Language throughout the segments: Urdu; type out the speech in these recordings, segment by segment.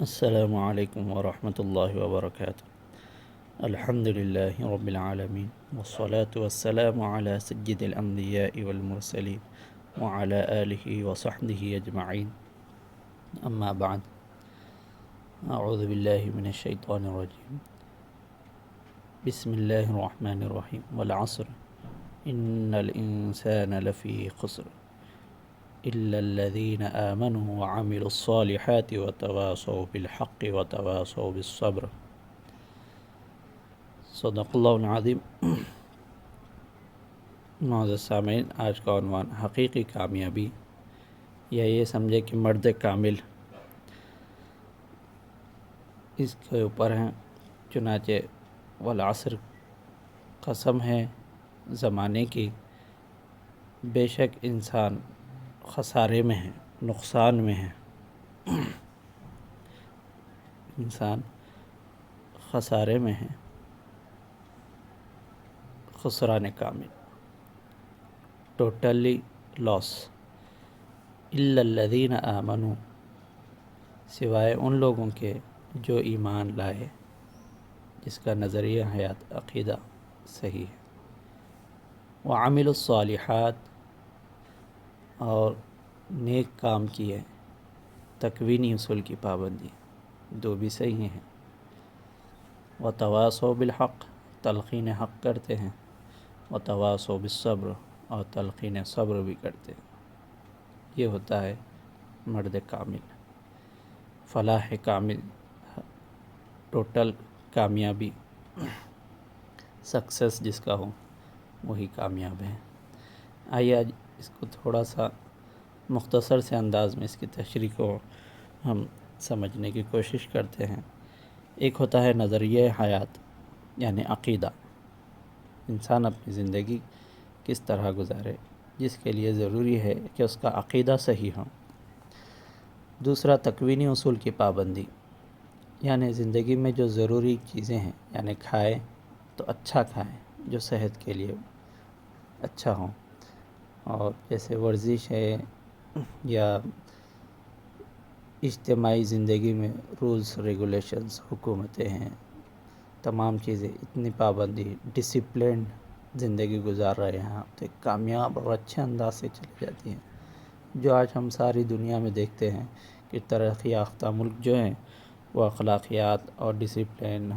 السلام علیکم ورحمۃ اللہ وبرکاتہ۔ الحمد للہ رب العالمین والصلاة والسلام علی سید الانبیاء والمرسلین وعلی آلہ وصحبہ اجمعین، اما بعد، اعوذ باللہ من الشیطان الرجیم، بسم اللہ الرحمن الرحیم، والعصر ان الانسان لفی خسر الا الذین آمنوا وعملوا الصالحات وتواصوا بالحق وتواصوا بالصبر۔ صدق اللہ العظیم۔ معزز سامعین، آج کا عنوان حقیقی کامیابی یا یہ سمجھے کہ مرد کامل، اس کے اوپر ہیں۔ چنانچہ والعصر، قسم ہے زمانے کی، بے شک انسان خسارے میں ہے، نقصان میں ہے۔ انسان خسارے میں ہے، خسران کامل، ٹوٹلی لاس۔ الا الذین آمنوا، سوائے ان لوگوں کے جو ایمان لائے، جس کا نظریہ حیات عقیدہ صحیح ہے، وعملوا الصالحات، اور نیک کام کیے، تکوینی اصول کی پابندی، دو بھی صحیح ہیں، وتواصوا بالحق، تلقین حق کرتے ہیں، وتواصوا بالصبر، اور تلقین صبر بھی کرتے ہیں۔ یہ ہوتا ہے مرد کامل، فلاح کامل، ٹوٹل کامیابی، سکسیس جس کا ہو وہی کامیاب ہے۔ آئیے آج اس کو تھوڑا سا مختصر سے انداز میں اس کی تشریح کو ہم سمجھنے کی کوشش کرتے ہیں۔ ایک ہوتا ہے نظریہ حیات، یعنی عقیدہ، انسان اپنی زندگی کس طرح گزارے، جس کے لیے ضروری ہے کہ اس کا عقیدہ صحیح ہو۔ دوسرا تکوینی اصول کی پابندی، یعنی زندگی میں جو ضروری چیزیں ہیں، یعنی کھائے تو اچھا کھائیں جو صحت کے لیے اچھا ہوں، اور جیسے ورزش ہے یا اجتماعی زندگی میں رولز ریگولیشنز، حکومتیں ہیں، تمام چیزیں اتنی پابندی، ڈسپلینڈ زندگی گزار رہے ہیں تو ایک کامیاب اور اچھے انداز سے چلی جاتی ہیں۔ جو آج ہم ساری دنیا میں دیکھتے ہیں کہ ترقی یافتہ ملک جو ہیں وہ اخلاقیات اور ڈسپلین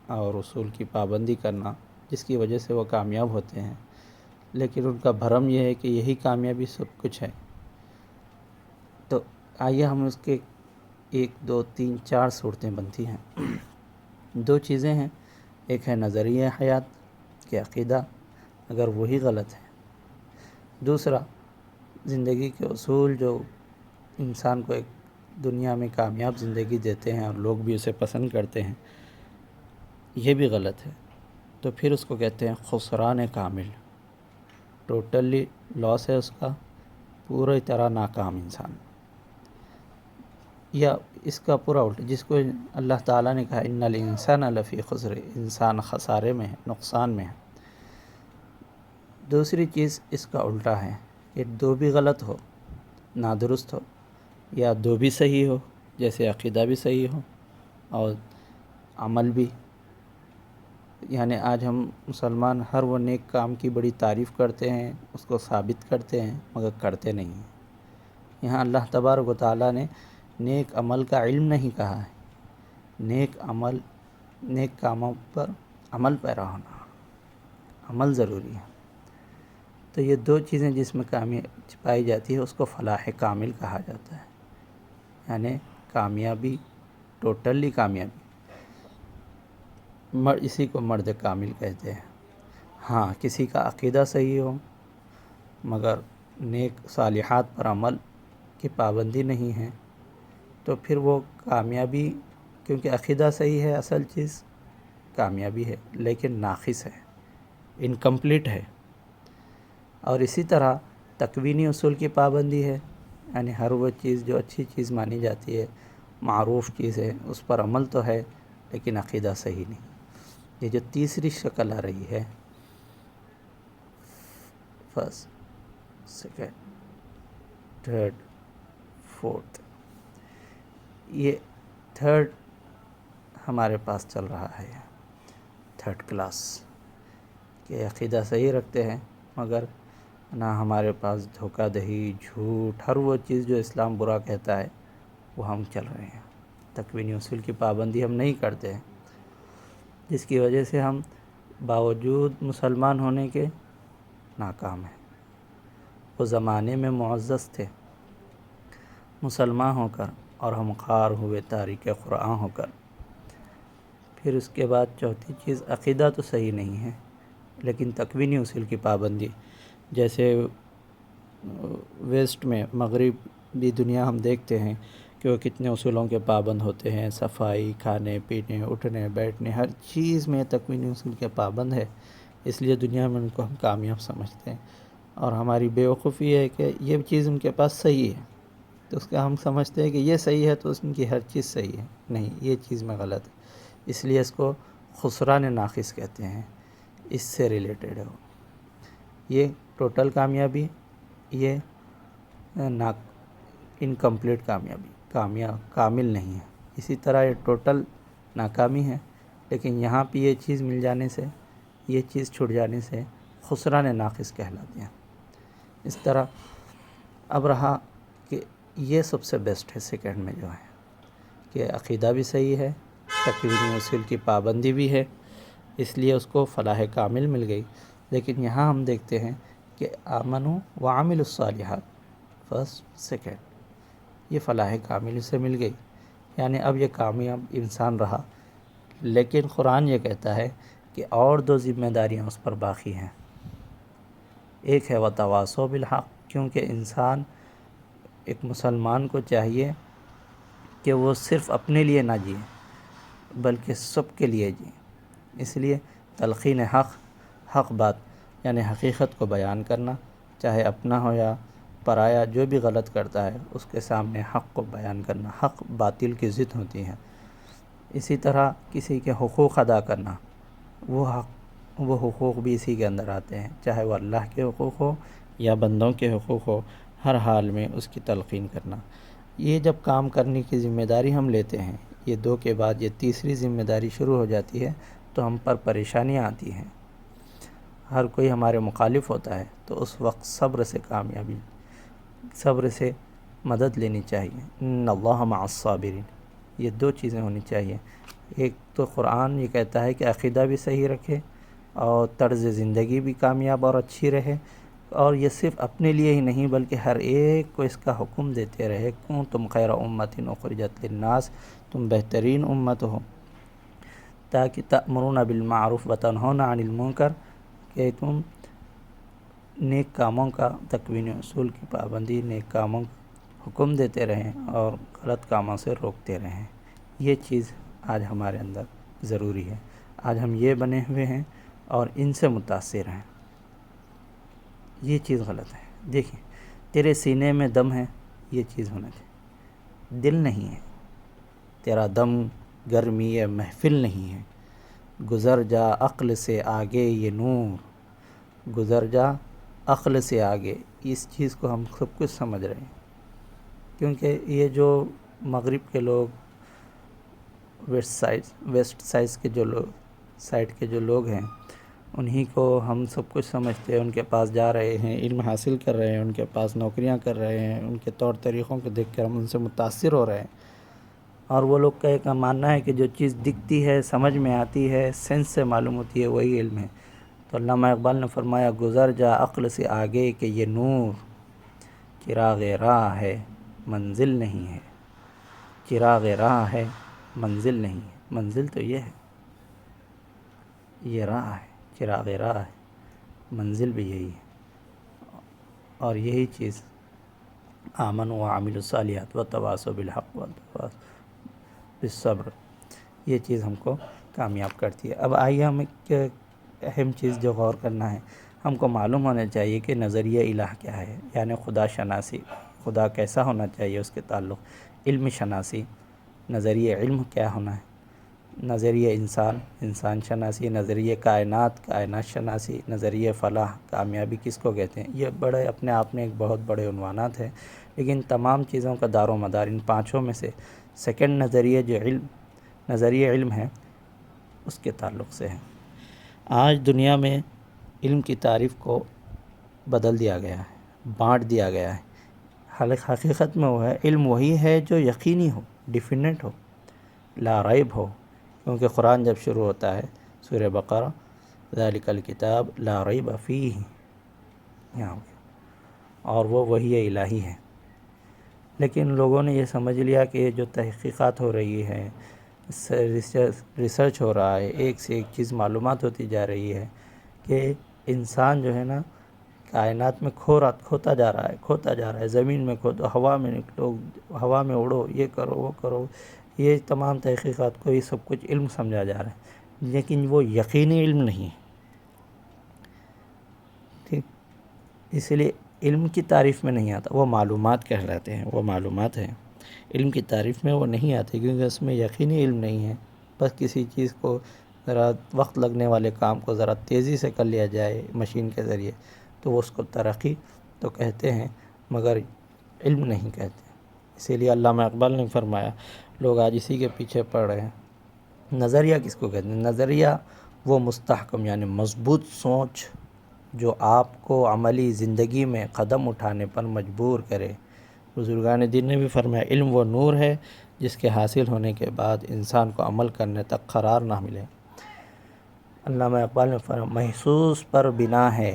اور اصول کی پابندی کرنا، جس کی وجہ سے وہ کامیاب ہوتے ہیں، لیکن ان کا بھرم یہ ہے کہ یہی کامیابی سب کچھ ہے۔ تو آئیے ہم اس کے 1 2 3 4 صورتیں بنتی ہیں۔ دو چیزیں ہیں، ایک ہے نظریہ حیات کہ عقیدہ اگر وہی غلط ہے، دوسرا زندگی کے اصول جو انسان کو ایک دنیا میں کامیاب زندگی دیتے ہیں اور لوگ بھی اسے پسند کرتے ہیں، یہ بھی غلط ہے، تو پھر اس کو کہتے ہیں خسران کامل، ٹوٹلی لاس ہے اس کا، پوری طرح ناکام انسان۔ یا اس کا پورا الٹا، جس کو اللہ تعالیٰ نے کہا ان الانسان لفی خسر، انسان خسارے میں ہے، نقصان میں ہے۔ دوسری چیز اس کا الٹا ہے کہ دو بھی غلط ہو، نادرست ہو، یا دو بھی صحیح ہو، جیسے عقیدہ بھی صحیح ہو اور عمل بھی۔ یعنی آج ہم مسلمان ہر وہ نیک کام کی بڑی تعریف کرتے ہیں، اس کو ثابت کرتے ہیں، مگر کرتے نہیں ہیں۔ یہاں اللہ تبارک و تعالیٰ نے نیک عمل کا علم نہیں کہا ہے، نیک کاموں پر عمل پیرا ہونا، عمل ضروری ہے۔ تو یہ دو چیزیں جس میں کامیابی پائی جاتی ہے اس کو فلاح کامل کہا جاتا ہے، یعنی کامیابی، ٹوٹلی کامیابی، اسی کو مرد کامل کہتے ہیں۔ ہاں، کسی کا عقیدہ صحیح ہو مگر نیک صالحات پر عمل کی پابندی نہیں ہے، تو پھر وہ کامیابی، کیونکہ عقیدہ صحیح ہے، اصل چیز کامیابی ہے، لیکن ناقص ہے، انکمپلیٹ ہے۔ اور اسی طرح تکوینی اصول کی پابندی ہے، یعنی ہر وہ چیز جو اچھی چیز مانی جاتی ہے، معروف چیز ہے، اس پر عمل تو ہے لیکن عقیدہ صحیح نہیں۔ یہ جو تیسری شکل آ رہی ہے، فرسٹ، سیکنڈ، تھرڈ، فورتھ، یہ تھرڈ ہمارے پاس چل رہا ہے، تھرڈ کلاس، کہ عقیدہ صحیح رکھتے ہیں مگر نہ ہمارے پاس دھوکہ دہی، جھوٹ، ہر وہ چیز جو اسلام برا کہتا ہے وہ ہم چل رہے ہیں۔ تکوینی اصول کی پابندی ہم نہیں کرتے ہیں، جس کی وجہ سے ہم باوجود مسلمان ہونے کے ناکام ہیں۔ وہ زمانے میں معزز تھے مسلمان ہو کر، اور ہم خوار ہوئے تاریک قرآن ہو کر۔ پھر اس کے بعد چوتھی چیز، عقیدہ تو صحیح نہیں ہے لیکن تکوینی اصول کی پابندی، جیسے ویسٹ میں، مغربی دنیا ہم دیکھتے ہیں کہ وہ کتنے اصولوں کے پابند ہوتے ہیں، صفائی، کھانے پینے، اٹھنے بیٹھنے، ہر چیز میں تکوینی اصول کے پابند ہے، اس لیے دنیا میں ان کو ہم کامیاب سمجھتے ہیں۔ اور ہماری بیوقوفی ہے کہ یہ چیز ان کے پاس صحیح ہے تو اس کا ہم سمجھتے ہیں کہ یہ صحیح ہے تو ان کی ہر چیز صحیح ہے، نہیں، یہ چیز میں غلط ہے، اس لیے اس کو خسران ناقص کہتے ہیں، اس سے ریلیٹڈ ہے۔ یہ ٹوٹل کامیابی، یہ انکمپلیٹ کامیابی، کامل نہیں ہے۔ اسی طرح یہ ٹوٹل ناکامی ہے، لیکن یہاں پہ یہ چیز مل جانے سے، یہ چیز چھوٹ جانے سے خسران ناقص کہلاتے ہیں۔ اس طرح اب رہا کہ یہ سب سے بیسٹ ہے سیکنڈ میں جو ہے کہ عقیدہ بھی صحیح ہے، تکوینی اصول کی پابندی بھی ہے، اس لیے اس کو فلاح کامل مل گئی۔ لیکن یہاں ہم دیکھتے ہیں کہ آمنوا وعملوا الصالحات، فرسٹ سیکنڈ، یہ فلاح کامل سے مل گئی، یعنی اب یہ کامیاب انسان رہا۔ لیکن قرآن یہ کہتا ہے کہ اور دو ذمہ داریاں اس پر باقی ہیں۔ ایک ہے وتواصوا بالحق، کیونکہ انسان، ایک مسلمان کو چاہیے کہ وہ صرف اپنے لیے نہ جیے بلکہ سب کے لیے جیے، اس لیے تلقین حق بات یعنی حقیقت کو بیان کرنا، چاہے اپنا ہو یا پرایا، جو بھی غلط کرتا ہے اس کے سامنے حق کو بیان کرنا، حق باطل کی ضد ہوتی ہے۔ اسی طرح کسی کے حقوق ادا کرنا، وہ حقوق بھی اسی کے اندر آتے ہیں، چاہے وہ اللہ کے حقوق ہو یا بندوں کے حقوق ہو، ہر حال میں اس کی تلقین کرنا۔ یہ جب کام کرنے کی ذمہ داری ہم لیتے ہیں، یہ دو کے بعد یہ تیسری ذمہ داری شروع ہو جاتی ہے تو ہم پر پریشانیاں آتی ہیں، ہر کوئی ہمارے مخالف ہوتا ہے، تو اس وقت صبر سے مدد لینی چاہیے۔ ان اللہ مع الصابرین، یہ دو چیزیں ہونی چاہیے۔ ایک تو قرآن یہ کہتا ہے کہ عقیدہ بھی صحیح رکھے اور طرز زندگی بھی کامیاب اور اچھی رہے، اور یہ صرف اپنے لیے ہی نہیں بلکہ ہر ایک کو اس کا حکم دیتے رہے، کنتم خیر امۃ اخرجت للناس، تم بہترین امت ہو، تاکہ تأمرون بالمعروف وتنہون عن المنکر، کہ تم نیک کاموں کا، تکوین اصول کی پابندی، نیک کاموں کا حکم دیتے رہیں اور غلط کاموں سے روکتے رہیں۔ یہ چیز آج ہمارے اندر ضروری ہے۔ آج ہم یہ بنے ہوئے ہیں اور ان سے متاثر ہیں، یہ چیز غلط ہے۔ دیکھیں، تیرے سینے میں دم ہے، یہ چیز ہونا چاہیے، دل نہیں ہے، تیرا دم گرمی محفل نہیں ہے، گزر جا عقل سے آگے یہ نور، گزر جا عقل سے آگے، اس چیز کو ہم سب کچھ سمجھ رہے ہیں، کیونکہ یہ جو مغرب کے لوگ، ویسٹ سائڈ کے جو لوگ ہیں، انہی کو ہم سب کچھ سمجھتے ہیں، ان کے پاس جا رہے ہیں، علم حاصل کر رہے ہیں، ان کے پاس نوکریاں کر رہے ہیں، ان کے طور طریقوں کو دیکھ کر ہم ان سے متاثر ہو رہے ہیں، اور وہ لوگ کا ایک ماننا ہے کہ جو چیز دکھتی ہے، سمجھ میں آتی ہے، سینس سے معلوم ہوتی ہے، وہی علم ہے۔ تو علامہ اقبال نے فرمایا، گزر جا عقل سے آگے کہ یہ نور، چراغ راہ ہے منزل نہیں ہے، چراغ راہ ہے منزل نہیں ہے، منزل تو یہ ہے، یہ راہ ہے، چراغ راہ ہے، منزل بھی یہی ہے، اور یہی چیز آمنوا وعملوا الصالحات وتواصوا بالحق وتواصوا بالصبر، یہ چیز ہم کو کامیاب کرتی ہے۔ اب آئیے ہم ایک اہم چیز جو غور کرنا ہے، ہم کو معلوم ہونا چاہیے کہ نظریہ الہ کیا ہے، یعنی خدا شناسی، خدا کیسا ہونا چاہیے، اس کے تعلق علم شناسی، نظریہ علم کیا ہونا ہے، نظریہ انسان شناسی، نظریہ کائنات شناسی، نظریہ فلاح، کامیابی کس کو کہتے ہیں، یہ بڑے اپنے آپ میں ایک بہت بڑے عنوانات ہیں، لیکن تمام چیزوں کا دار و مدار ان پانچوں میں سے سیکنڈ نظریہ جو نظریہ علم ہے اس کے تعلق سے ہے۔ آج دنیا میں علم کی تعریف کو بدل دیا گیا ہے، بانٹ دیا گیا ہے۔ حقیقت میں وہ ہے، علم وہی ہے جو یقینی ہو، ڈیفینٹ ہو، لا ریب ہو، کیونکہ قرآن جب شروع ہوتا ہے سورہ بقرہ ذالک الکتاب لا ریب فیہ، یہاں اور وہ وحی الہی ہے۔ لیکن لوگوں نے یہ سمجھ لیا کہ جو تحقیقات ہو رہی ہے، ریسرچ ہو رہا ہے، ایک سے ایک چیز معلومات ہوتی جا رہی ہے کہ انسان جو ہے نا کائنات میں کھوتا جا رہا ہے، زمین میں کھودو، ہوا میں نکلو، ہوا میں اڑو، یہ کرو وہ کرو، یہ تمام تحقیقات کو یہ سب کچھ علم سمجھا جا رہا ہے، لیکن وہ یقینی علم نہیں ہے۔ ٹھیک، اس لیے علم کی تعریف میں نہیں آتا، وہ معلومات کہلاتے ہیں، وہ معلومات ہیں، علم کی تعریف میں وہ نہیں آتے، کیونکہ اس میں یقینی علم نہیں ہے۔ بس کسی چیز کو ذرا وقت لگنے والے کام کو ذرا تیزی سے کر لیا جائے مشین کے ذریعے تو وہ اس کو ترقی تو کہتے ہیں، مگر علم نہیں کہتے۔ اسی لیے علامہ اقبال نے فرمایا، لوگ آج اسی کے پیچھے پڑ رہے ہیں۔ نظریہ کس کو کہتے ہیں؟ نظریہ وہ مستحکم یعنی مضبوط سوچ جو آپ کو عملی زندگی میں قدم اٹھانے پر مجبور کرے۔ بزرگان دین نے بھی فرمایا، علم وہ نور ہے جس کے حاصل ہونے کے بعد انسان کو عمل کرنے تک قرار نہ ملے۔ علامہ اقبال نے فرمایا، محسوس پر بنا ہے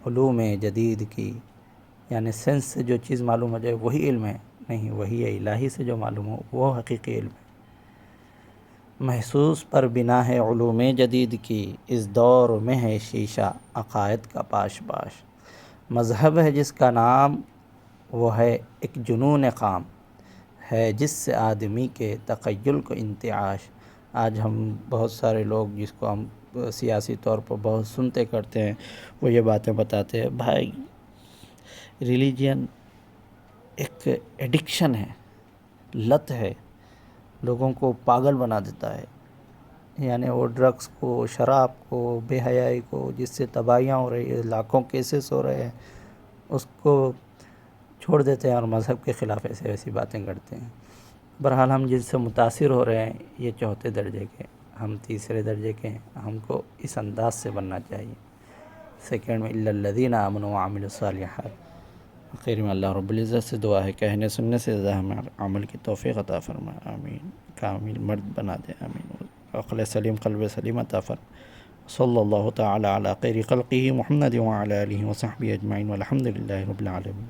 علوم جدید کی، یعنی سینس سے جو چیز معلوم ہو جائے وہی علم ہے، نہیں، وہی الہی سے جو معلوم ہو وہ حقیقی علم ہے۔ محسوس پر بنا ہے علوم جدید کی، اس دور میں ہے شیشہ عقائد کا پاش پاش۔ مذہب ہے جس کا نام، وہ ہے ایک جنون قام، ہے جس سے آدمی کے تخیل کو انتعاش۔ آج ہم بہت سارے لوگ جس کو ہم سیاسی طور پر بہت سنتے کرتے ہیں، وہ یہ باتیں بتاتے ہیں، بھائی ریلیجین ایک ایڈکشن ہے، لت ہے، لوگوں کو پاگل بنا دیتا ہے، یعنی وہ ڈرگس کو، شراب کو، بے حیائی کو، جس سے تباہیاں ہو رہی ہے، لاکھوں کیسز ہو رہے ہیں، اس کو چھوڑ دیتے ہیں اور مذہب کے خلاف ایسی باتیں کرتے ہیں۔ بہرحال ہم جن سے متاثر ہو رہے ہیں یہ چوتھے درجے کے، ہم تیسرے درجے کے ہیں، ہم کو اس انداز سے بننا چاہیے۔ سیکنڈ میں الا الذین آمنوا وعملوا الصالحات۔ آخر میں اللہ رب العزت سے دعا ہے، کہنے سننے سے زیادہ ہمیں عمل کی توفیق عطا فرما، آمین، کامل مرد بنا دے، آمین، عقل سلیم قلب سلیم عطا فرما۔ صلی اللہ تعالی علی خیر خلقہ محمد وعلی آلہ وصحبہ اجمعین والحمد للہ رب العالمین۔